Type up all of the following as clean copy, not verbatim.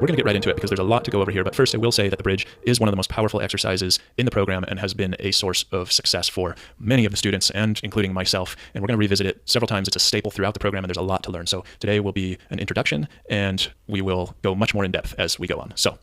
We're going to get right into it because there's a lot to go over here, but first I will say that the bridge is one of the most powerful exercises in the program and has been a source of success for many of the students, and including myself, and we're going to revisit it several times. It's a staple throughout the program and there's a lot to learn. So today will be an introduction and we will go much more in depth as we go on. So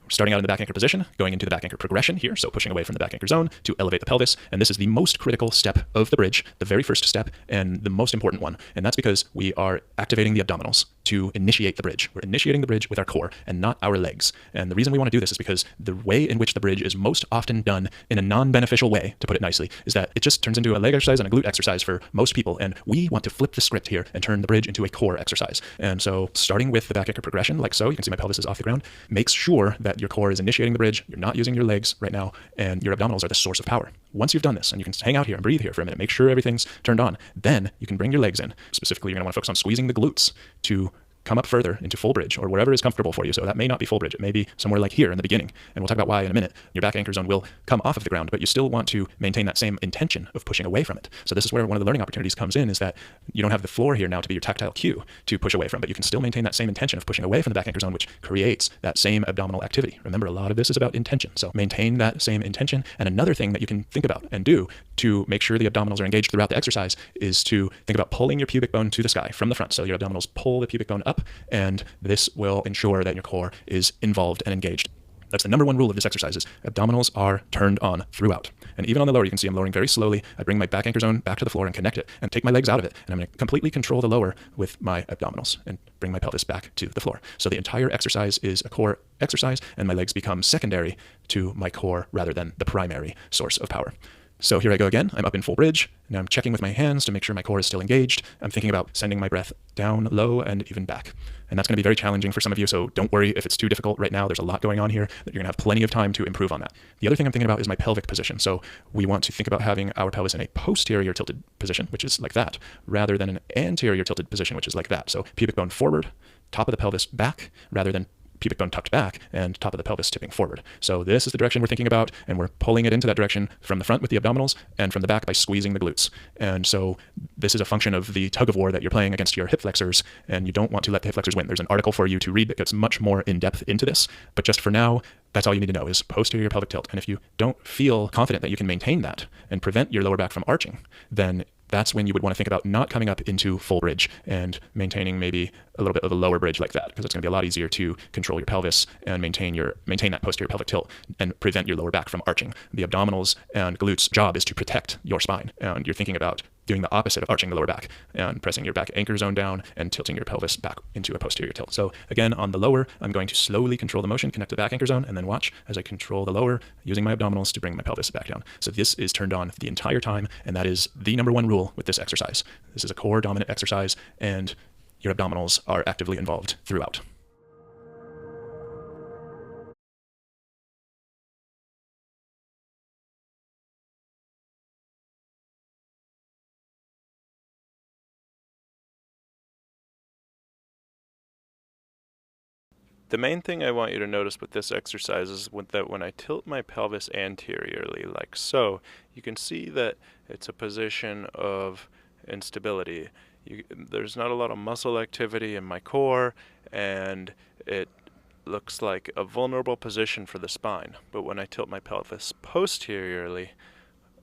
starting out in the back anchor position, going into the back anchor progression here, so pushing away from the back anchor zone to elevate the pelvis, and this is the most critical step of the bridge, the very first step, and the most important one, and that's because we are activating the abdominals to initiate the bridge. We're initiating the bridge with our core and not our legs, and the reason we want to do this is because the way in which the bridge is most often done in a non-beneficial way, to put it nicely, is that it just turns into a leg exercise and a glute exercise for most people, and we want to flip the script here and turn the bridge into a core exercise. And so starting with the back anchor progression, like so, you can see my pelvis is off the ground, makes sure that your core is initiating the bridge, you're not using your legs right now, and your abdominals are the source of power. Once you've done this, and you can hang out here and breathe here for a minute, make sure everything's turned on, then you can bring your legs in. Specifically, you're going to want to focus on squeezing the glutes to come up further into full bridge or wherever is comfortable for you. So that may not be full bridge. It may be somewhere like here in the beginning. And we'll talk about why in a minute. Your back anchor zone will come off of the ground, but you still want to maintain that same intention of pushing away from it. So this is where one of the learning opportunities comes in, is that you don't have the floor here now to be your tactile cue to push away from, but you can still maintain that same intention of pushing away from the back anchor zone, which creates that same abdominal activity. Remember, a lot of this is about intention. So maintain that same intention. And another thing that you can think about and do to make sure the abdominals are engaged throughout the exercise is to think about pulling your pubic bone to the sky from the front. So your abdominals pull the pubic bone up, and this will ensure that your core is involved and engaged. That's the number one rule of this exercise, is abdominals are turned on throughout. And even on the lower, you can see I'm lowering very slowly. I bring my back anchor zone back to the floor and connect it and take my legs out of it. And I'm going to completely control the lower with my abdominals and bring my pelvis back to the floor. So the entire exercise is a core exercise, and my legs become secondary to my core rather than the primary source of power. So here I go again. I'm up in full bridge. Now I'm checking with my hands to make sure my core is still engaged. I'm thinking about sending my breath down low and even back. And that's going to be very challenging for some of you, so don't worry if it's too difficult right now. There's a lot going on here that you're going to have plenty of time to improve on that. The other thing I'm thinking about is my pelvic position. So we want to think about having our pelvis in a posterior tilted position, which is like that, rather than an anterior tilted position, which is like that. So pubic bone forward, top of the pelvis back, rather than pubic bone tucked back and top of the pelvis tipping forward. So this is the direction we're thinking about, and we're pulling it into that direction from the front with the abdominals and from the back by squeezing the glutes. And so this is a function of the tug of war that you're playing against your hip flexors, and you don't want to let the hip flexors win. There's an article for you to read that gets much more in depth into this, but just for now, that's all you need to know is posterior pelvic tilt. And if you don't feel confident that you can maintain that and prevent your lower back from arching, then that's when you would want to think about not coming up into full bridge and maintaining maybe a little bit of a lower bridge like that, because it's going to be a lot easier to control your pelvis and maintain that posterior pelvic tilt and prevent your lower back from arching. The abdominals and glutes' job is to protect your spine, and you're thinking about doing the opposite of arching the lower back and pressing your back anchor zone down and tilting your pelvis back into a posterior tilt. So again, on the lower, I'm going to slowly control the motion, connect to the back anchor zone, and then watch as I control the lower using my abdominals to bring my pelvis back down. So this is turned on the entire time, and that is the number one rule with this exercise. This is a core dominant exercise, and your abdominals are actively involved throughout. The main thing I want you to notice with this exercise is that when I tilt my pelvis anteriorly, like so, you can see that it's a position of instability. There's not a lot of muscle activity in my core, and it looks like a vulnerable position for the spine. But when I tilt my pelvis posteriorly,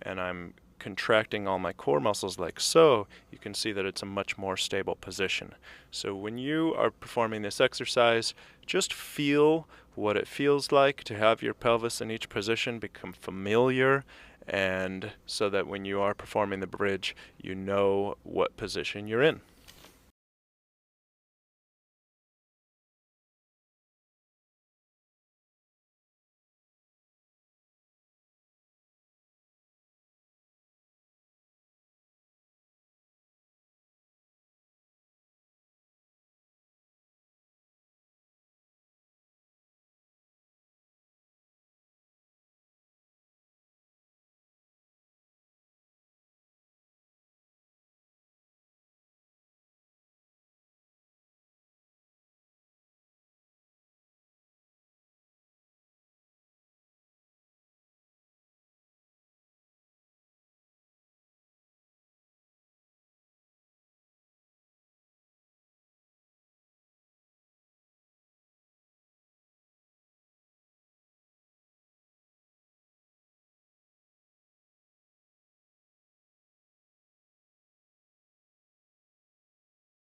and I'm contracting all my core muscles like so, you can see that it's a much more stable position. So when you are performing this exercise, just feel what it feels like to have your pelvis in each position become familiar, and so that when you are performing the bridge, you know what position you're in.